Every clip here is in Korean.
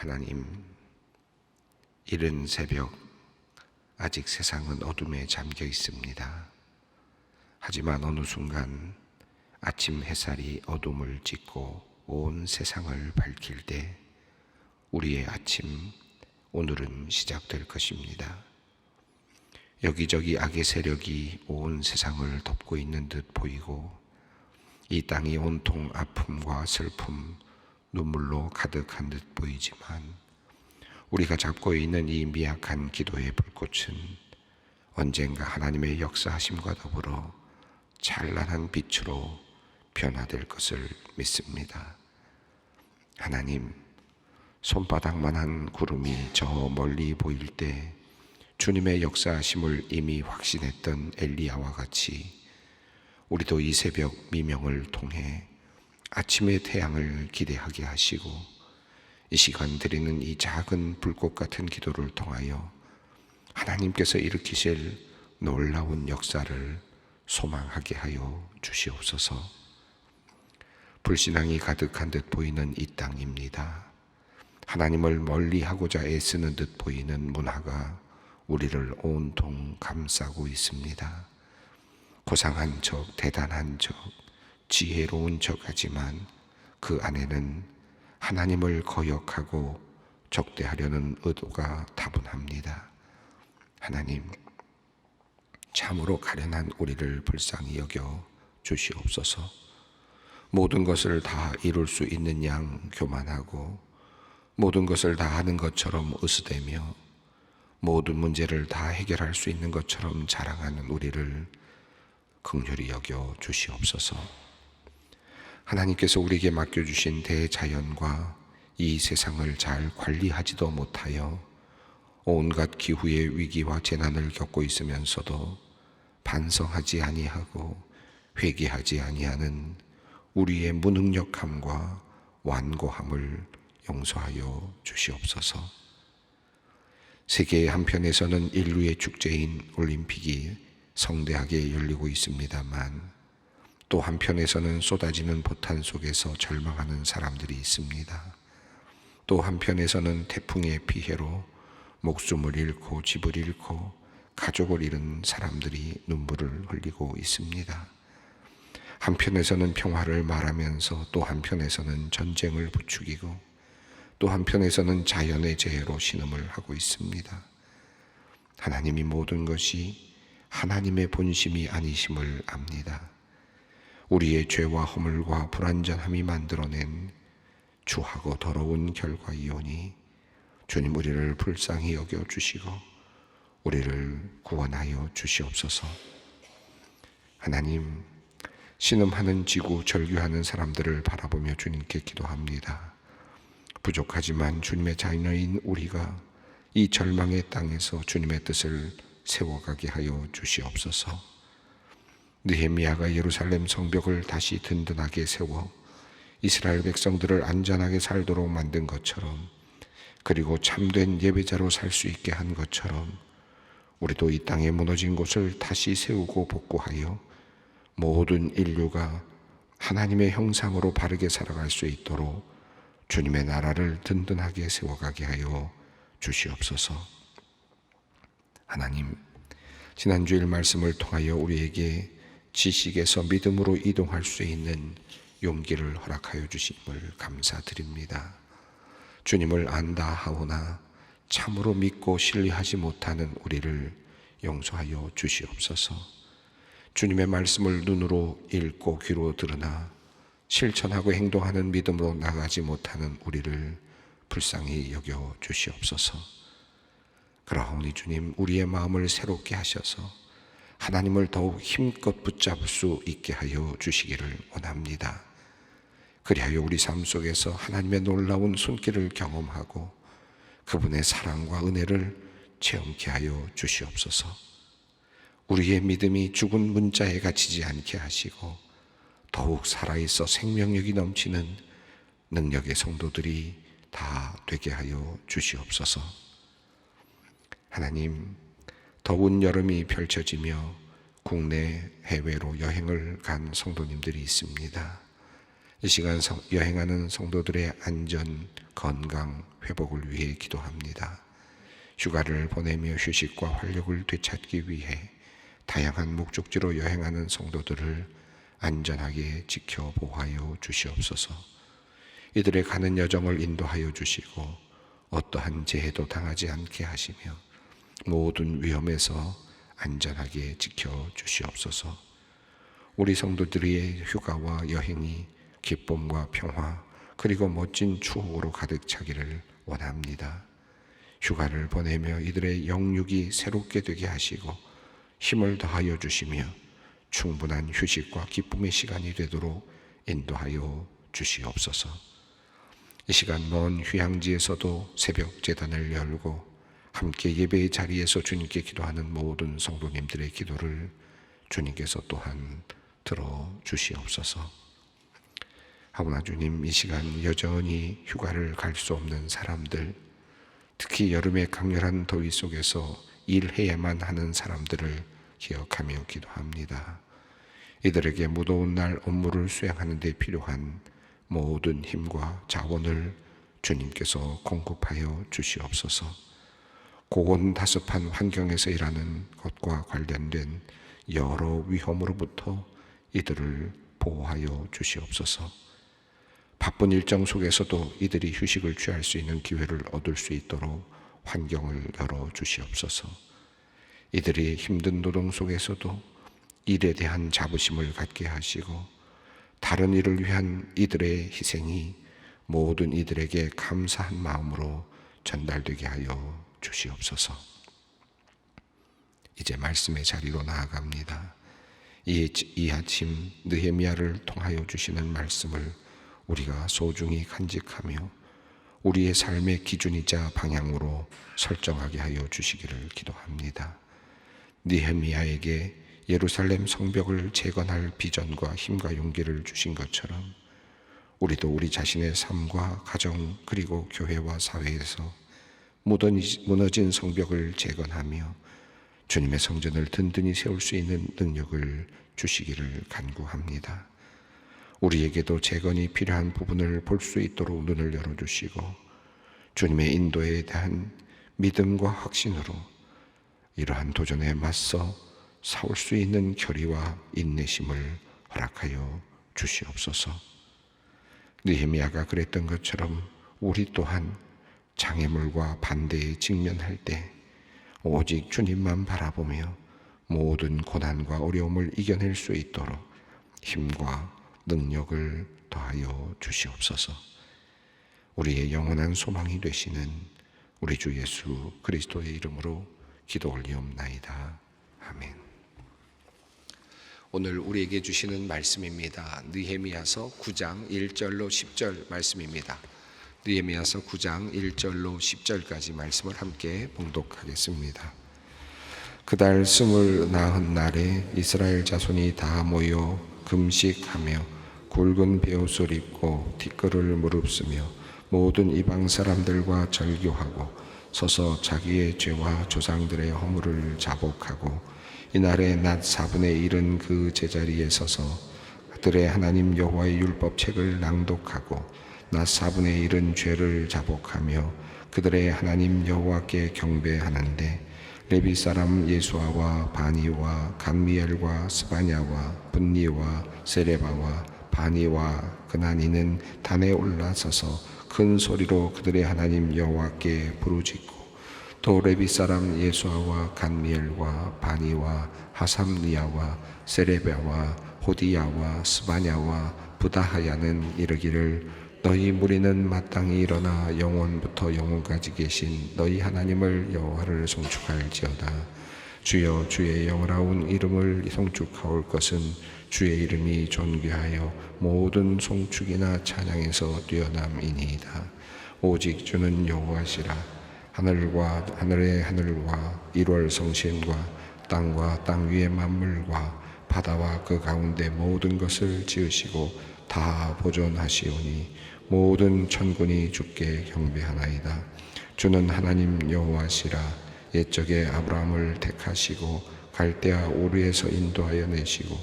하나님, 이른 새벽 아직 세상은 어둠에 잠겨 있습니다. 하지만 어느 순간 아침 햇살이 어둠을 찢고 온 세상을 밝힐 때 우리의 아침, 오늘은 시작될 것입니다. 여기저기 악의 세력이 온 세상을 덮고 있는 듯 보이고 이 땅이 온통 아픔과 슬픔, 눈물로 가득한 듯 보이지만 우리가 잡고 있는 이 미약한 기도의 불꽃은 언젠가 하나님의 역사하심과 더불어 찬란한 빛으로 변화될 것을 믿습니다. 하나님, 손바닥만한 구름이 저 멀리 보일 때 주님의 역사하심을 이미 확신했던 엘리야와 같이 우리도 이 새벽 미명을 통해 아침의 태양을 기대하게 하시고 이 시간 드리는 이 작은 불꽃 같은 기도를 통하여 하나님께서 일으키실 놀라운 역사를 소망하게 하여 주시옵소서. 불신앙이 가득한 듯 보이는 이 땅입니다. 하나님을 멀리하고자 애쓰는 듯 보이는 문화가 우리를 온통 감싸고 있습니다. 고상한 척, 대단한 척, 지혜로운 척하지만 그 안에는 하나님을 거역하고 적대하려는 의도가 다분합니다. 하나님, 참으로 가련한 우리를 불쌍히 여겨 주시옵소서. 모든 것을 다 이룰 수 있는 양 교만하고 모든 것을 다 하는 것처럼 으스대며 모든 문제를 다 해결할 수 있는 것처럼 자랑하는 우리를 긍휼히 여겨 주시옵소서. 하나님께서 우리에게 맡겨주신 대자연과 이 세상을 잘 관리하지도 못하여 온갖 기후의 위기와 재난을 겪고 있으면서도 반성하지 아니하고 회개하지 아니하는 우리의 무능력함과 완고함을 용서하여 주시옵소서. 세계의 한편에서는 인류의 축제인 올림픽이 성대하게 열리고 있습니다만 또 한편에서는 쏟아지는 포탄 속에서 절망하는 사람들이 있습니다. 또 한편에서는 태풍의 피해로 목숨을 잃고 집을 잃고 가족을 잃은 사람들이 눈물을 흘리고 있습니다. 한편에서는 평화를 말하면서 또 한편에서는 전쟁을 부추기고 또 한편에서는 자연의 재해로 신음을 하고 있습니다. 하나님이 모든 것이 하나님의 본심이 아니심을 압니다. 우리의 죄와 허물과 불완전함이 만들어낸 추하고 더러운 결과이오니 주님, 우리를 불쌍히 여겨주시고 우리를 구원하여 주시옵소서. 하나님, 신음하는 지구, 절규하는 사람들을 바라보며 주님께 기도합니다. 부족하지만 주님의 자녀인 우리가 이 절망의 땅에서 주님의 뜻을 세워가게 하여 주시옵소서. 느헤미야가 예루살렘 성벽을 다시 든든하게 세워 이스라엘 백성들을 안전하게 살도록 만든 것처럼, 그리고 참된 예배자로 살 수 있게 한 것처럼 우리도 이 땅에 무너진 곳을 다시 세우고 복구하여 모든 인류가 하나님의 형상으로 바르게 살아갈 수 있도록 주님의 나라를 든든하게 세워가게 하여 주시옵소서. 하나님, 지난주일 말씀을 통하여 우리에게 지식에서 믿음으로 이동할 수 있는 용기를 허락하여 주심을 감사드립니다. 주님을 안다 하오나 참으로 믿고 신뢰하지 못하는 우리를 용서하여 주시옵소서. 주님의 말씀을 눈으로 읽고 귀로 들으나 실천하고 행동하는 믿음으로 나가지 못하는 우리를 불쌍히 여겨 주시옵소서. 그러하오니 주님, 우리의 마음을 새롭게 하셔서 하나님을 더욱 힘껏 붙잡을 수 있게 하여 주시기를 원합니다. 그리하여 우리 삶 속에서 하나님의 놀라운 손길을 경험하고 그분의 사랑과 은혜를 체험케 하여 주시옵소서. 우리의 믿음이 죽은 문자에 갇히지 않게 하시고 더욱 살아있어 생명력이 넘치는 능력의 성도들이 다 되게 하여 주시옵소서. 하나님, 더운 여름이 펼쳐지며 국내 해외로 여행을 간 성도님들이 있습니다. 이 시간 여행하는 성도들의 안전, 건강, 회복을 위해 기도합니다. 휴가를 보내며 휴식과 활력을 되찾기 위해 다양한 목적지로 여행하는 성도들을 안전하게 지켜 보호하여 주시옵소서. 이들의 가는 여정을 인도하여 주시고 어떠한 재해도 당하지 않게 하시며 모든 위험에서 안전하게 지켜 주시옵소서. 우리 성도들의 휴가와 여행이 기쁨과 평화 그리고 멋진 추억으로 가득 차기를 원합니다. 휴가를 보내며 이들의 영육이 새롭게 되게 하시고 힘을 더하여 주시며 충분한 휴식과 기쁨의 시간이 되도록 인도하여 주시옵소서. 이 시간 먼 휴양지에서도 새벽 제단을 열고 함께 예배의 자리에서 주님께 기도하는 모든 성도님들의 기도를 주님께서 또한 들어주시옵소서. 하오나 주님, 이 시간 여전히 휴가를 갈 수 없는 사람들, 특히 여름의 강렬한 더위 속에서 일해야만 하는 사람들을 기억하며 기도합니다. 이들에게 무더운 날 업무를 수행하는 데 필요한 모든 힘과 자원을 주님께서 공급하여 주시옵소서. 고온다습한 환경에서 일하는 것과 관련된 여러 위험으로부터 이들을 보호하여 주시옵소서. 바쁜 일정 속에서도 이들이 휴식을 취할 수 있는 기회를 얻을 수 있도록 환경을 열어 주시옵소서. 이들이 힘든 노동 속에서도 일에 대한 자부심을 갖게 하시고 다른 일을 위한 이들의 희생이 모든 이들에게 감사한 마음으로 전달되게 하여 주시옵소서. 이제 말씀의 자리로 나아갑니다. 이 아침 느헤미야를 통하여 주시는 말씀을 우리가 소중히 간직하며 우리의 삶의 기준이자 방향으로 설정하게 하여 주시기를 기도합니다. 느헤미야에게 예루살렘 성벽을 재건할 비전과 힘과 용기를 주신 것처럼 우리도 우리 자신의 삶과 가정 그리고 교회와 사회에서 무너진 성벽을 재건하며 주님의 성전을 든든히 세울 수 있는 능력을 주시기를 간구합니다. 우리에게도 재건이 필요한 부분을 볼 수 있도록 눈을 열어주시고 주님의 인도에 대한 믿음과 확신으로 이러한 도전에 맞서 싸울 수 있는 결의와 인내심을 허락하여 주시옵소서. 느헤미야가 그랬던 것처럼 우리 또한 장애물과 반대에 직면할 때 오직 주님만 바라보며 모든 고난과 어려움을 이겨낼 수 있도록 힘과 능력을 더하여 주시옵소서. 우리의 영원한 소망이 되시는 우리 주 예수 그리스도의 이름으로 기도 올리옵나이다. 아멘. 오늘 우리에게 주시는 말씀입니다. 느헤미야서 9장 1절로 10절 말씀입니다. 느헤미야서 9장 1절로 10절까지 말씀을 함께 봉독하겠습니다. 그달 29 날에 이스라엘 자손이 다 모여 금식하며 굵은 베옷을 입고 티끌을 무릅쓰며 모든 이방 사람들과 절교하고 서서 자기의 죄와 조상들의 허물을 자복하고 이날에 낮 4분의 1은 그 제자리에 서서 그들의 하나님 여호와의 율법책을 낭독하고 낮 4분의 1은 죄를 자복하며 그들의 하나님 여호와께 경배하는데 레위 사람 예수아와 바니와 감미엘과 스바냐와 분니와 세레바와 바니와 그나니는 단에 올라서서 큰 소리로 그들의 하나님 여호와께 부르짖고 또 레위 사람 예수아와 감미엘과 바니와 하삼니아와 세레바와 호디야와 스바냐와 부다하야는 이르기를 너희 무리는 마땅히 일어나 영원부터 영원까지 계신 너희 하나님을 여호와를 송축할지어다. 주여 주의 영원하운 이름을 송축하올 것은 주의 이름이 존귀하여 모든 송축이나 찬양에서 뛰어남이니이다. 오직 주는 여호와시라. 하늘과 하늘의 하늘과 일월 성신과 땅과 땅 위의 만물과 바다와 그 가운데 모든 것을 지으시고 다 보존하시오니 모든 천군이 주께 경배하나이다. 주는 하나님 여호와시라. 옛적에 아브라함을 택하시고 갈대아 우르에서 인도하여 내시고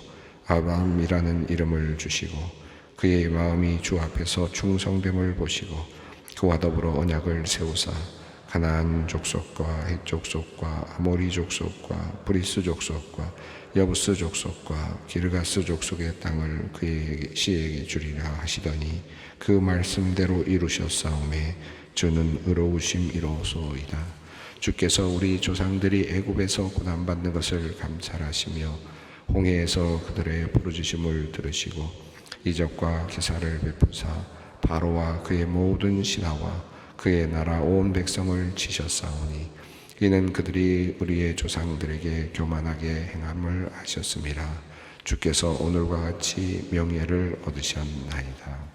아브라함이라는 이름을 주시고 그의 마음이 주 앞에서 충성됨을 보시고 그와 더불어 언약을 세우사 가나안 족속과 헷 족속과 아모리 족속과 브리스 족속과 여부스 족속과 기르가스 족속의 땅을 그의 씨에게 주리라 하시더니 그 말씀대로 이루셨사오매 주는 의로우심이로소이다. 주께서 우리 조상들이 애굽에서 고난받는 것을 감찰하시며 홍해에서 그들의 부르짖음을 들으시고 이적과 기사를 베푸사 바로와 그의 모든 신하와 그의 나라 온 백성을 치셨사오니 이는 그들이 우리의 조상들에게 교만하게 행함을 하셨음이라. 주께서 오늘과 같이 명예를 얻으셨나이다.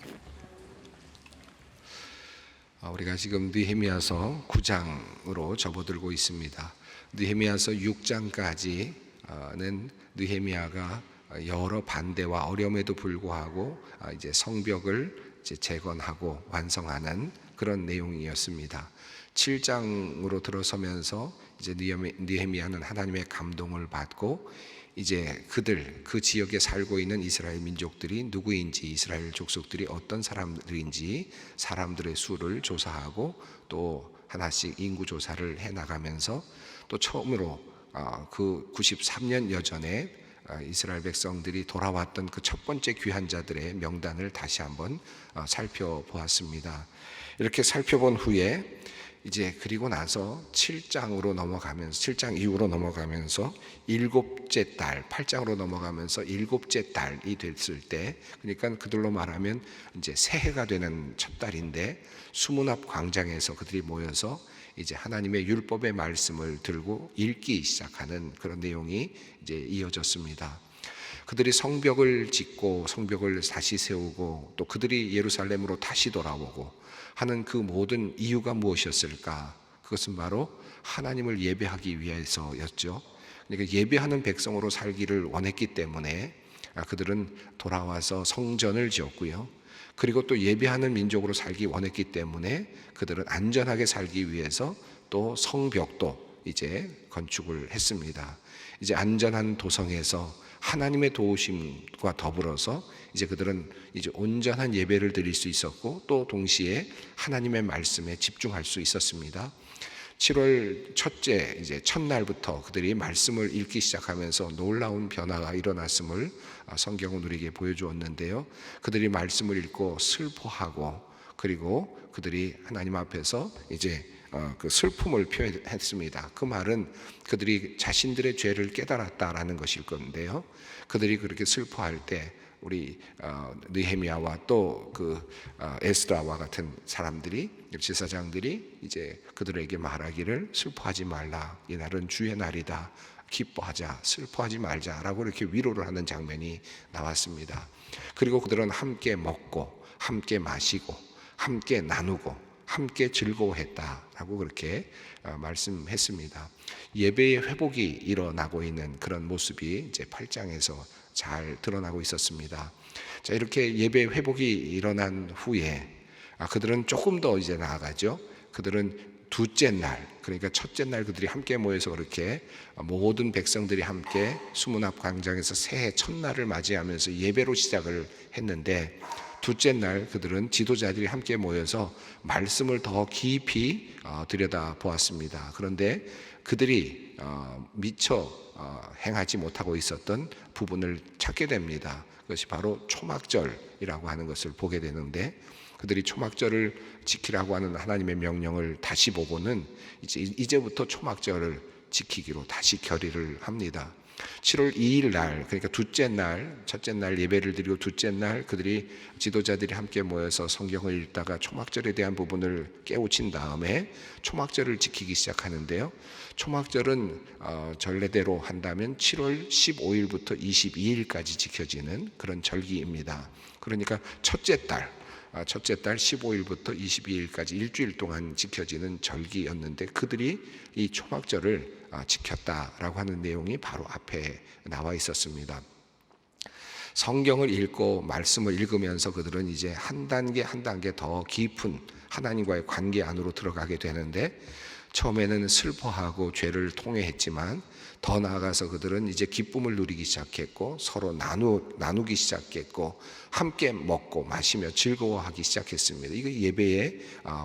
우리가 지금 느헤미야서 9장으로 접어들고 있습니다. 느헤미야서 6장까지는 느헤미야가 여러 반대와 어려움에도 불구하고 이제 성벽을 이제 재건하고 완성하는 그런 내용이었습니다. 7장으로 들어서면서 이제 느헤미야는 하나님의 감동을 받고 이제 그 지역에 살고 있는 이스라엘 민족들이 누구인지, 이스라엘 족속들이 어떤 사람들인지 사람들의 수를 조사하고 또 하나씩 인구 조사를 해 나가면서 또 처음으로 그 93년 여전에 이스라엘 백성들이 돌아왔던 그 첫 번째 귀한 자들의 명단을 다시 한번 살펴보았습니다. 이렇게 살펴본 후에 이제 그리고 나서 7장으로 넘어가면서 7장 이후로 넘어가면서 일곱째 달, 8장으로 넘어가면서 일곱째 달이 됐을 때, 그러니까 그들로 말하면 이제 새해가 되는 첫 달인데 수문 앞 광장에서 그들이 모여서 이제 하나님의 율법의 말씀을 들고 읽기 시작하는 그런 내용이 이제 이어졌습니다. 그들이 성벽을 짓고 성벽을 다시 세우고 또 그들이 예루살렘으로 다시 돌아오고 하는 그 모든 이유가 무엇이었을까? 그것은 바로 하나님을 예배하기 위해서였죠. 그러니까 예배하는 백성으로 살기를 원했기 때문에 그들은 돌아와서 성전을 지었고요. 그리고 또 예배하는 민족으로 살기 원했기 때문에 그들은 안전하게 살기 위해서 또 성벽도 이제 건축을 했습니다. 이제 안전한 도성에서 하나님의 도우심과 더불어서 이제 그들은 이제 온전한 예배를 드릴 수 있었고 또 동시에 하나님의 말씀에 집중할 수 있었습니다. 7월 첫째 이제 첫날부터 그들이 말씀을 읽기 시작하면서 놀라운 변화가 일어났음을 성경은 우리에게 보여주었는데요. 그들이 말씀을 읽고 슬퍼하고 그리고 그들이 하나님 앞에서 이제 그 슬픔을 표현했습니다. 그 말은 그들이 자신들의 죄를 깨달았다라는 것일 건데요. 그들이 그렇게 슬퍼할 때 우리 느헤미야와 또 그 에스라와 같은 사람들이, 제사장들이 이제 그들에게 말하기를 슬퍼하지 말라, 이 날은 주의 날이다, 기뻐하자, 슬퍼하지 말자라고 이렇게 위로를 하는 장면이 나왔습니다. 그리고 그들은 함께 먹고 함께 마시고 함께 나누고 함께 즐거워했다라고 그렇게 말씀했습니다. 예배의 회복이 일어나고 있는 그런 모습이 이제 8장에서 잘 드러나고 있었습니다. 자, 이렇게 예배 회복이 일어난 후에 그들은 조금 더 이제 나아가죠. 그들은 둘째 날, 그러니까 첫째 날 그들이 함께 모여서 그렇게 모든 백성들이 함께 수문 앞 광장에서 새해 첫날을 맞이하면서 예배로 시작을 했는데, 둘째 날 그들은 지도자들이 함께 모여서 말씀을 더 깊이 들여다 보았습니다. 그런데 그들이 미처 행하지 못하고 있었던 부분을 찾게 됩니다. 그것이 바로 초막절이라고 하는 것을 보게 되는데, 그들이 초막절을 지키라고 하는 하나님의 명령을 다시 보고는 이제부터 초막절을 지키기로 다시 결의를 합니다. 7월 2일 날, 그러니까 둘째 날, 첫째 날 예배를 드리고 둘째 날 그들이 지도자들이 함께 모여서 성경을 읽다가 초막절에 대한 부분을 깨우친 다음에 초막절을 지키기 시작하는데요. 초막절은 전례대로 한다면 7월 15일부터 22일까지 지켜지는 그런 절기입니다. 그러니까 첫째 달 15일부터 22일까지 일주일 동안 지켜지는 절기였는데, 그들이 이 초막절을 지켰다라고 하는 내용이 바로 앞에 나와 있었습니다. 성경을 읽고 말씀을 읽으면서 그들은 이제 한 단계 한 단계 더 깊은 하나님과의 관계 안으로 들어가게 되는데, 처음에는 슬퍼하고 죄를 통회했지만 더 나아가서 그들은 이제 기쁨을 누리기 시작했고 서로 나누기 시작했고 함께 먹고 마시며 즐거워하기 시작했습니다. 이거 예배의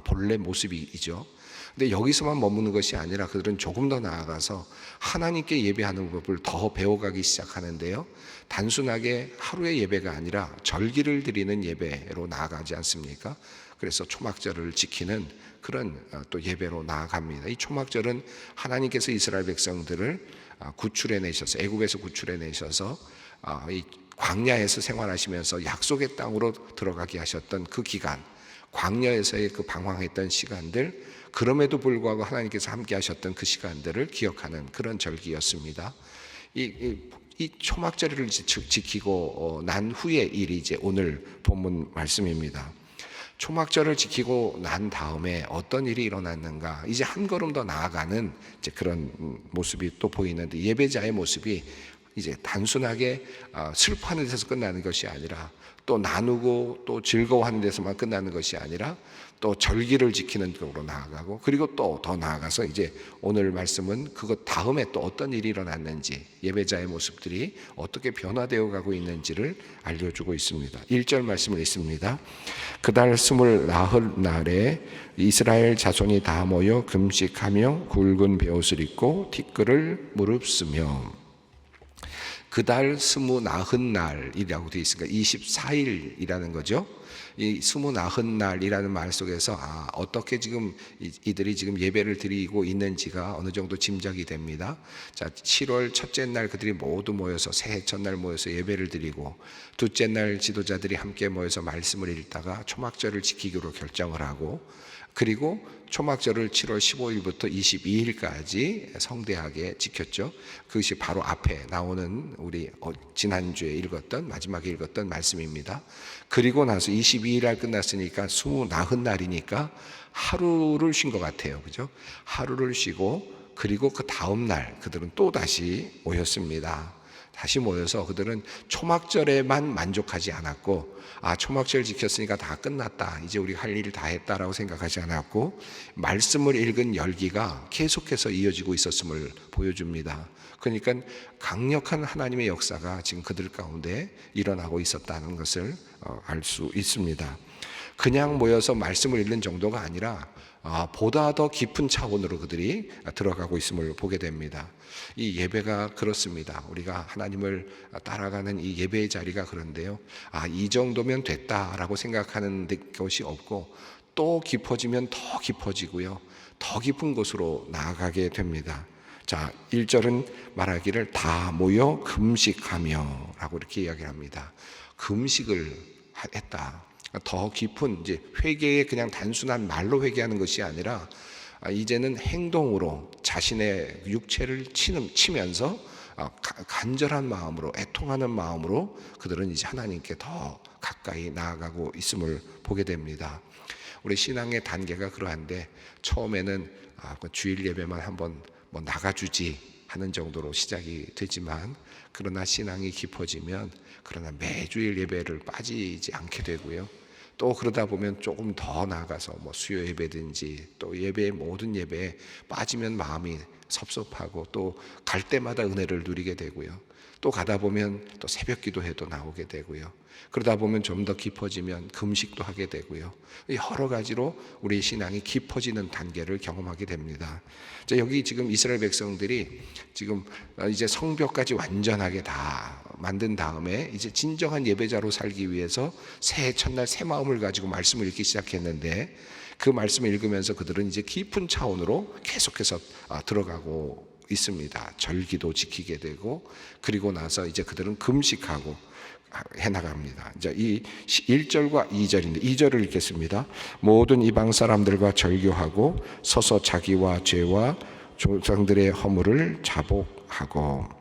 본래 모습이죠. 근데 여기서만 머무는 것이 아니라 그들은 조금 더 나아가서 하나님께 예배하는 법을 더 배워가기 시작하는데요. 단순하게 하루의 예배가 아니라 절기를 드리는 예배로 나아가지 않습니까? 그래서 초막절을 지키는 그런 또 예배로 나아갑니다. 이 초막절은 하나님께서 이스라엘 백성들을 구출해 내셔서 애굽에서 구출해 내셔서 이 광야에서 생활하시면서 약속의 땅으로 들어가게 하셨던 그 기간, 광야에서의 그 방황했던 시간들, 그럼에도 불구하고 하나님께서 함께 하셨던 그 시간들을 기억하는 그런 절기였습니다. 이 초막절을 지키고 난 후의 일이 이제 오늘 본문 말씀입니다. 초막절을 지키고 난 다음에 어떤 일이 일어났는가? 이제 한 걸음 더 나아가는 이제 그런 모습이 또 보이는데, 예배자의 모습이 이제 단순하게 슬퍼하는 데서 끝나는 것이 아니라 또 나누고 또 즐거워하는 데서만 끝나는 것이 아니라 또 절기를 지키는 쪽으로 나아가고, 그리고 또 더 나아가서 이제 오늘 말씀은 그것 다음에 또 어떤 일이 일어났는지, 예배자의 모습들이 어떻게 변화되어 가고 있는지를 알려주고 있습니다. 1절 말씀을 읽습니다. 그달 29날에 이스라엘 자손이 다 모여 금식하며 굵은 베옷을 입고 티끌을 무릅쓰며, 그달 29날이라고 되어 있으니까 24일이라는 거죠. 이 29날이라는 말 속에서 어떻게 지금 이들이 지금 예배를 드리고 있는지가 어느 정도 짐작이 됩니다. 자, 7월 첫째 날 그들이 모두 모여서 새해 첫날 모여서 예배를 드리고, 둘째 날 지도자들이 함께 모여서 말씀을 읽다가 초막절을 지키기로 결정을 하고, 그리고 초막절을 7월 15일부터 22일까지 성대하게 지켰죠. 그것이 바로 앞에 나오는 우리 지난주에 읽었던, 마지막에 읽었던 말씀입니다. 그리고 나서 22일 날 끝났으니까 29날이니까 하루를 쉰 것 같아요. 그죠? 하루를 쉬고, 그리고 그 다음 날 그들은 또 다시 모였습니다. 다시 모여서 그들은 초막절에만 만족하지 않았고, 초막절 지켰으니까 다 끝났다, 이제 우리가 할 일을 다 했다라고 생각하지 않았고, 말씀을 읽은 열기가 계속해서 이어지고 있었음을 보여줍니다. 그러니까 강력한 하나님의 역사가 지금 그들 가운데 일어나고 있었다는 것을 알 수 있습니다. 그냥 모여서 말씀을 읽는 정도가 아니라 보다 더 깊은 차원으로 그들이 들어가고 있음을 보게 됩니다. 이 예배가 그렇습니다. 우리가 하나님을 따라가는 이 예배의 자리가 그런데요, 이 정도면 됐다라고 생각하는 것이 없고, 또 깊어지면 더 깊어지고요, 더 깊은 곳으로 나아가게 됩니다. 자, 1절은 말하기를 다 모여 금식하며 라고 이렇게 이야기합니다. 금식을 했다. 더 깊은 이제 회개의 그냥 단순한 말로 회개하는 것이 아니라 이제는 행동으로 자신의 육체를 치면서 간절한 마음으로, 애통하는 마음으로 그들은 이제 하나님께 더 가까이 나아가고 있음을 보게 됩니다. 우리 신앙의 단계가 그러한데, 처음에는 주일 예배만 한번 나가주지 하는 정도로 시작이 되지만, 그러나 신앙이 깊어지면 그러나 매주일 예배를 빠지지 않게 되고요, 또 그러다 보면 조금 더 나아가서 수요 예배든지 또 예배의 모든 예배에 빠지면 마음이 섭섭하고 또 갈 때마다 은혜를 누리게 되고요, 또 가다 보면 또 새벽 기도회도 나오게 되고요, 그러다 보면 좀 더 깊어지면 금식도 하게 되고요, 여러 가지로 우리 신앙이 깊어지는 단계를 경험하게 됩니다. 자, 여기 지금 이스라엘 백성들이 지금 이제 성벽까지 완전하게 다 만든 다음에 이제 진정한 예배자로 살기 위해서 새해 첫날 새 마음을 가지고 말씀을 읽기 시작했는데, 그 말씀을 읽으면서 그들은 이제 깊은 차원으로 계속해서 들어가고 있습니다. 절기도 지키게 되고, 그리고 나서 이제 그들은 금식하고 해나갑니다. 이제 이 1절과 2절인데 2절을 읽겠습니다. 모든 이방 사람들과 절교하고 서서 자기와 죄와 조상들의 허물을 자복하고,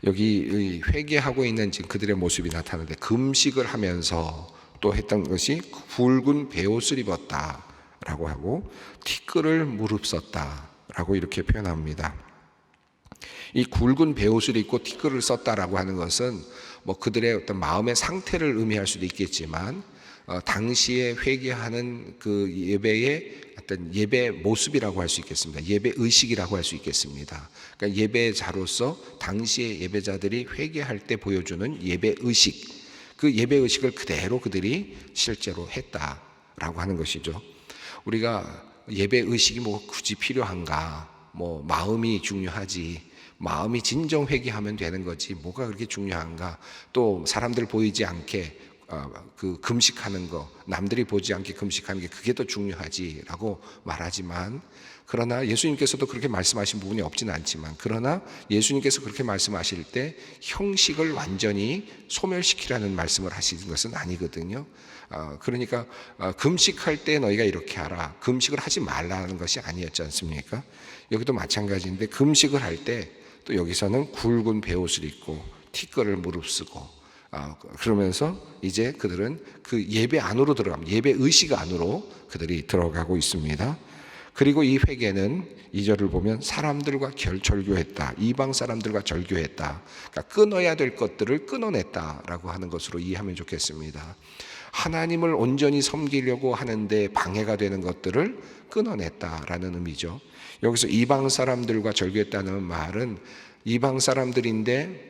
여기 회개하고 있는 지금 그들의 모습이 나타나는데, 금식을 하면서 또 했던 것이 굵은 베옷을 입었다라고 하고 티끌을 무릅썼다라고 이렇게 표현합니다. 이 굵은 베옷을 입고 티끌을 썼다라고 하는 것은 그들의 어떤 마음의 상태를 의미할 수도 있겠지만, 당시에 회개하는 그 예배의 어떤 예배 모습이라고 할 수 있겠습니다. 예배 의식이라고 할 수 있겠습니다. 그러니까 예배자로서 당시의 예배자들이 회개할 때 보여주는 예배 의식, 그 예배 의식을 그대로 그들이 실제로 했다라고 하는 것이죠. 우리가 예배 의식이 뭐 굳이 필요한가? 뭐 마음이 중요하지. 마음이 진정 회개하면 되는 거지. 뭐가 그렇게 중요한가? 또 사람들 보이지 않게 그 금식하는 거, 남들이 보지 않게 금식하는 게 그게 더 중요하지라고 말하지만, 그러나 예수님께서도 그렇게 말씀하신 부분이 없지는 않지만, 그러나 예수님께서 그렇게 말씀하실 때 형식을 완전히 소멸시키라는 말씀을 하시는 것은 아니거든요. 그러니까 금식할 때 너희가 이렇게 하라, 금식을 하지 말라는 것이 아니었지 않습니까? 여기도 마찬가지인데, 금식을 할 때 또 여기서는 굵은 베옷을 입고 티끌을 무릅쓰고 그러면서 이제 그들은 그 예배 안으로 들어갑니다. 예배 의식 안으로 그들이 들어가고 있습니다. 그리고 이 회개는 2절을 보면 사람들과 절교했다. 이방 사람들과 절교했다. 그러니까 끊어야 될 것들을 끊어냈다라고 하는 것으로 이해하면 좋겠습니다. 하나님을 온전히 섬기려고 하는데 방해가 되는 것들을 끊어냈다라는 의미죠. 여기서 이방 사람들과 절교했다는 말은 이방 사람들인데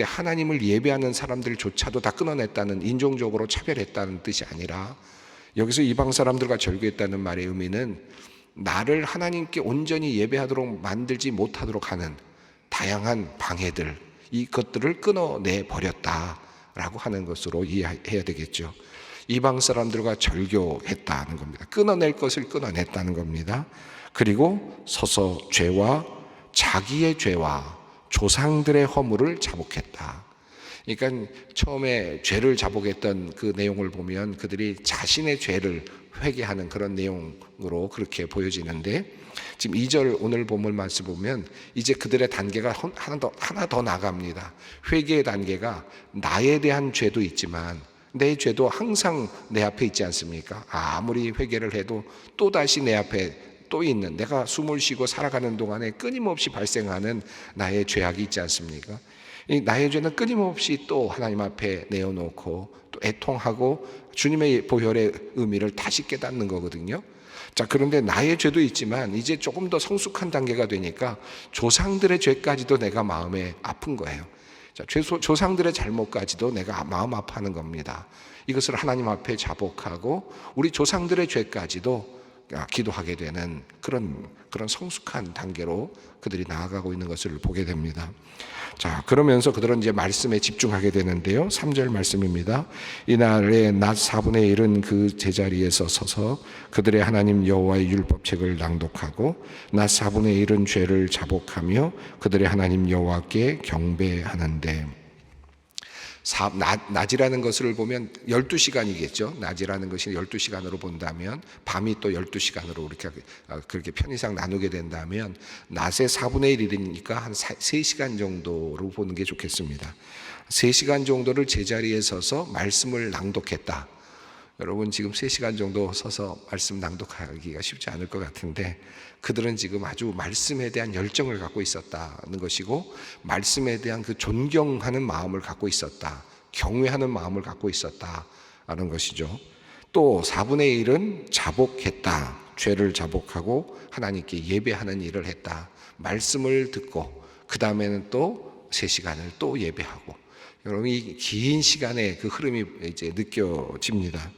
하나님을 예배하는 사람들조차도 다 끊어냈다는, 인종적으로 차별했다는 뜻이 아니라, 여기서 이방 사람들과 절교했다는 말의 의미는 나를 하나님께 온전히 예배하도록 만들지 못하도록 하는 다양한 방해들, 이것들을 끊어내 버렸다라고 하는 것으로 이해해야 되겠죠. 이방 사람들과 절교했다는 겁니다. 끊어낼 것을 끊어냈다는 겁니다. 그리고 서서 자기의 죄와 조상들의 허물을 자복했다. 그러니까 처음에 죄를 자복했던 그 내용을 보면 그들이 자신의 죄를 회개하는 그런 내용으로 그렇게 보여지는데, 지금 2절 오늘 본문 말씀 보면 이제 그들의 단계가 하나 더 나갑니다. 회개의 단계가 나에 대한 죄도 있지만 내 죄도 항상 내 앞에 있지 않습니까? 아무리 회개를 해도 또다시 내 앞에 또 있는, 내가 숨을 쉬고 살아가는 동안에 끊임없이 발생하는 나의 죄악이 있지 않습니까? 이 나의 죄는 끊임없이 또 하나님 앞에 내어놓고 또 애통하고 주님의 보혈의 의미를 다시 깨닫는 거거든요. 자, 그런데 나의 죄도 있지만 이제 조금 더 성숙한 단계가 되니까 조상들의 죄까지도 내가 마음에 아픈 거예요. 자, 조상들의 잘못까지도 내가 마음 아파하는 겁니다. 이것을 하나님 앞에 자복하고 우리 조상들의 죄까지도 기도하게 되는 그런 성숙한 단계로 그들이 나아가고 있는 것을 보게 됩니다. 자, 그러면서 그들은 이제 말씀에 집중하게 되는데요. 3절 말씀입니다. 이날에 낮 4분의 1은 그 제자리에서 서서 그들의 하나님 여호와의 율법책을 낭독하고 낮 4분의 1은 죄를 자복하며 그들의 하나님 여호와께 경배하는데, 낮이라는 것을 보면 12시간이겠죠. 낮이라는 것이 12시간으로 본다면, 밤이 또 12시간으로 그렇게 편의상 나누게 된다면 낮의 4분의 1이니까 한 3시간 정도로 보는 게 좋겠습니다. 3시간 정도를 제자리에 서서 말씀을 낭독했다. 여러분, 지금 3시간 정도 서서 말씀 낭독하기가 쉽지 않을 것 같은데, 그들은 지금 아주 말씀에 대한 열정을 갖고 있었다는 것이고, 말씀에 대한 그 존경하는 마음을 갖고 있었다, 경외하는 마음을 갖고 있었다는 것이죠. 또 4분의 1은 자복했다. 죄를 자복하고 하나님께 예배하는 일을 했다. 말씀을 듣고 그 다음에는 또 3시간을 또 예배하고. 여러분, 이 긴 시간의 그 흐름이 이제 느껴집니다.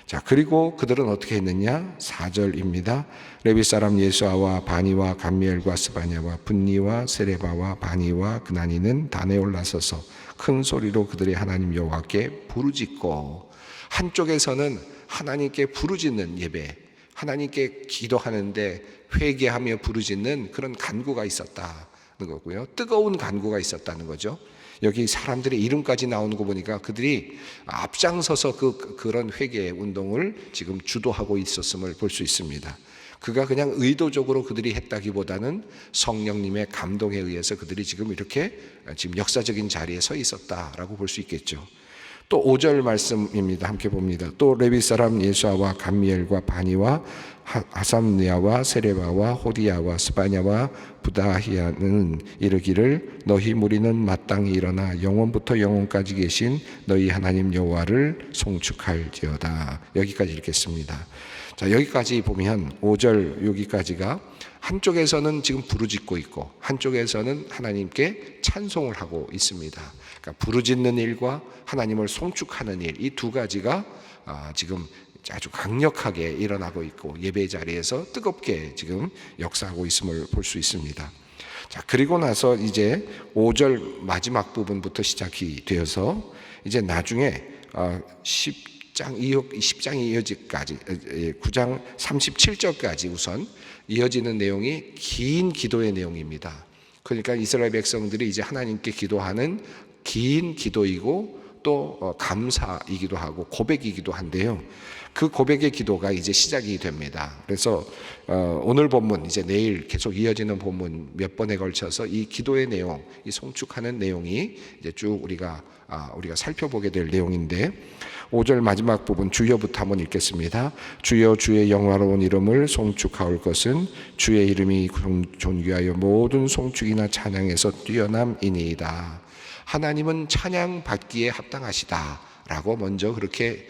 자, 그리고 그들은 어떻게 했느냐? 4절입니다. 레위 사람 예수아와 바니와 감미엘과 스바냐와 분니와 세레바와 바니와 그나니는 단에 올라서서 큰 소리로 그들의 하나님 여호와께 부르짖고, 한쪽에서는 하나님께 부르짖는 예배, 하나님께 기도하는데 회개하며 부르짖는 그런 간구가 있었다는 거고요. 뜨거운 간구가 있었다는 거죠. 여기 사람들의 이름까지 나오는 거 보니까 그들이 앞장서서 그런 회개 운동을 지금 주도하고 있었음을 볼 수 있습니다. 그가 그냥 의도적으로 그들이 했다기보다는 성령님의 감동에 의해서 그들이 지금 이렇게 지금 역사적인 자리에 서 있었다라고 볼 수 있겠죠. 또 5절 말씀입니다. 함께 봅니다. 또 레위 사람 예수아와 감미엘과 바니와 하삼니아와 세레바와 호디야와 스바냐와 부다히아는 이르기를 너희 무리는 마땅히 일어나 영원부터 영원까지 계신 너희 하나님 여호와를 송축할지어다. 여기까지 읽겠습니다. 자, 여기까지 보면 5절 여기까지가 한쪽에서는 지금 부르짖고 있고 한쪽에서는 하나님께 찬송을 하고 있습니다. 그러니까 부르짖는 일과 하나님을 송축하는 일, 이 두 가지가 지금 아주 강력하게 일어나고 있고 예배 자리에서 뜨겁게 지금 역사하고 있음을 볼 수 있습니다. 자, 그리고 나서 이제 5절 마지막 부분부터 시작이 되어서 이제 나중에 10장 이어지까지 9장 37절까지 우선 이어지는 내용이 긴 기도의 내용입니다. 그러니까 이스라엘 백성들이 이제 하나님께 기도하는 긴 기도이고 또 감사이기도 하고 고백이기도 한데요. 그 고백의 기도가 이제 시작이 됩니다. 그래서 오늘 본문 이제 내일 계속 이어지는 본문 몇 번에 걸쳐서 이 기도의 내용, 이 송축하는 내용이 이제 쭉 우리가 살펴보게 될 내용인데 5절 마지막 부분 주여부터 한번 읽겠습니다. 주여 주의 영화로운 이름을 송축하올 것은 주의 이름이 존귀하여 모든 송축이나 찬양에서 뛰어남이니이다. 하나님은 찬양 받기에 합당하시다 라고 먼저 그렇게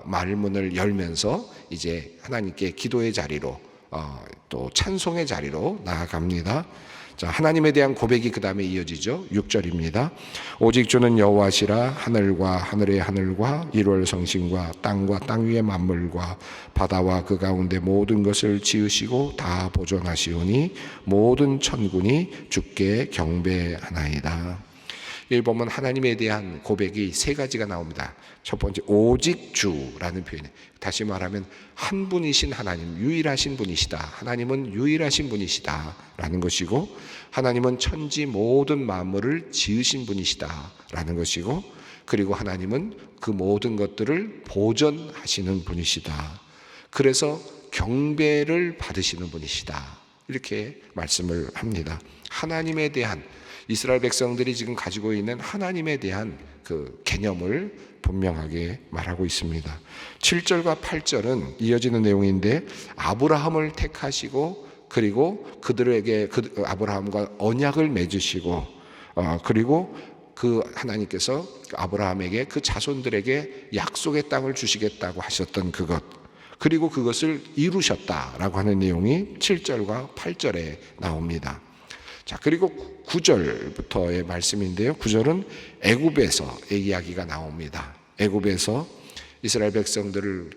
말문을 열면서 이제 하나님께 기도의 자리로 또 찬송의 자리로 나아갑니다. 자, 하나님에 대한 고백이 그 다음에 이어지죠. 6절입니다. 오직 주는 여호와시라. 하늘과 하늘의 하늘과 일월 성신과 땅과 땅 위의 만물과 바다와 그 가운데 모든 것을 지으시고 다 보존하시오니 모든 천군이 주께 경배하나이다. 여기 보면 하나님에 대한 고백이 세 가지가 나옵니다. 첫 번째 오직 주라는 표현에 다시 말하면 한 분이신 하나님, 유일하신 분이시다. 하나님은 유일하신 분이시다 라는 것이고, 하나님은 천지 모든 만물을 지으신 분이시다 라는 것이고, 그리고 하나님은 그 모든 것들을 보존하시는 분이시다. 그래서 경배를 받으시는 분이시다. 이렇게 말씀을 합니다. 하나님에 대한, 이스라엘 백성들이 지금 가지고 있는 하나님에 대한 그 개념을 분명하게 말하고 있습니다. 7절과 8절은 이어지는 내용인데, 아브라함을 택하시고 그리고 그들에게 아브라함과 언약을 맺으시고 그리고 그 하나님께서 아브라함에게 그 자손들에게 약속의 땅을 주시겠다고 하셨던 그것, 그리고 그것을 이루셨다라고 하는 내용이 7절과 8절에 나옵니다. 자, 그리고 9절부터의 말씀인데요. 9절은 애굽에서의 이야기가 나옵니다. 애굽에서 이스라엘 백성들을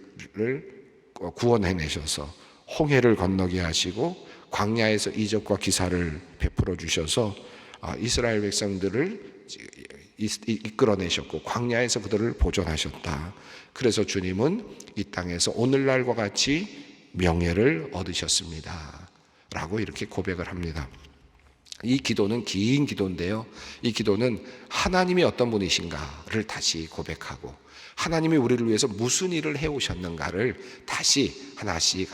구원해내셔서 홍해를 건너게 하시고 광야에서 이적과 기사를 베풀어 주셔서 이스라엘 백성들을 이끌어내셨고 광야에서 그들을 보존하셨다. 그래서 주님은 이 땅에서 오늘날과 같이 명예를 얻으셨습니다 라고 이렇게 고백을 합니다. 이 기도는 긴 기도인데요, 이 기도는 하나님이 어떤 분이신가를 다시 고백하고 하나님이 우리를 위해서 무슨 일을 해오셨는가를 다시 하나씩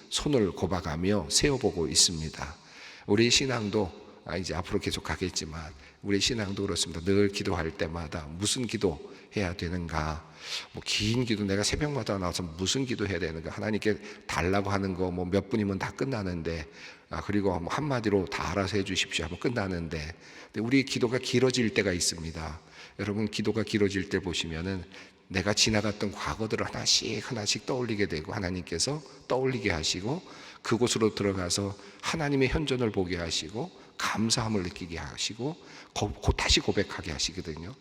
손을 꼽아가며 세워보고 있습니다. 우리 신앙도 이제 앞으로 계속 가겠지만 우리 신앙도 그렇습니다. 늘 기도할 때마다 무슨 기도 해야 되는가, 긴 기도, 내가 새벽마다 나와서 무슨 기도 해야 되는가, 하나님께 달라고 하는 거 몇 분이면 다 끝나는데, 그리고 한마디로 다 알아서 해주십시오 하면 끝나는데, 근데 우리 기도가 길어질 때가 있습니다. 여러분, 기도가 길어질 때 보시면은 내가 지나갔던 과거들을 하나씩 떠올리게 되고, 하나님께서 떠올리게 하시고 그곳으로 들어가서 하나님의 현존을 보게 하시고 감사함을 느끼게 하시고 다시 고백하게 하시거든요.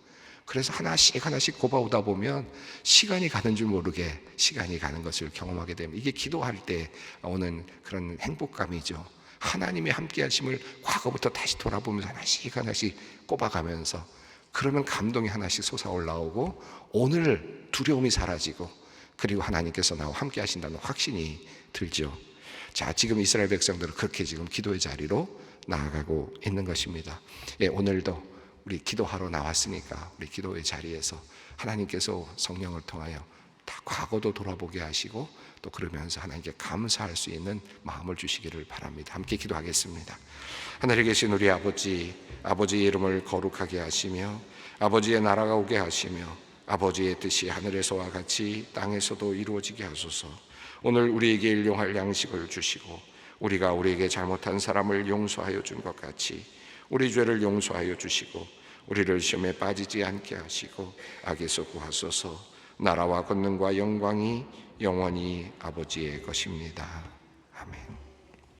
그래서 하나씩 꼽아오다 보면 시간이 가는 줄 모르게 시간이 가는 것을 경험하게 됩니다. 이게 기도할 때 오는 그런 행복감이죠. 하나님의 함께 하심을 과거부터 다시 돌아보면서 하나씩 꼽아가면서, 그러면 감동이 하나씩 솟아올라오고 오늘 두려움이 사라지고, 그리고 하나님께서 나와 함께 하신다는 확신이 들죠. 자, 지금 이스라엘 백성들은 그렇게 지금 기도의 자리로 나아가고 있는 것입니다. 예, 오늘도 우리 기도하러 나왔으니까 우리 기도의 자리에서 하나님께서 성령을 통하여 다 과거도 돌아보게 하시고 또 그러면서 하나님께 감사할 수 있는 마음을 주시기를 바랍니다. 함께 기도하겠습니다. 하늘에 계신 우리 아버지, 아버지의 이름을 거룩하게 하시며 아버지의 나라가 오게 하시며 아버지의 뜻이 하늘에서와 같이 땅에서도 이루어지게 하소서. 오늘 우리에게 일용할 양식을 주시고 우리가 우리에게 잘못한 사람을 용서하여 준 것 같이 우리 죄를 용서하여 주시고 우리를 시험에 빠지지 않게 하시고 악에서 구하소서. 나라와 권능과 영광이 영원히 아버지의 것입니다. 아멘.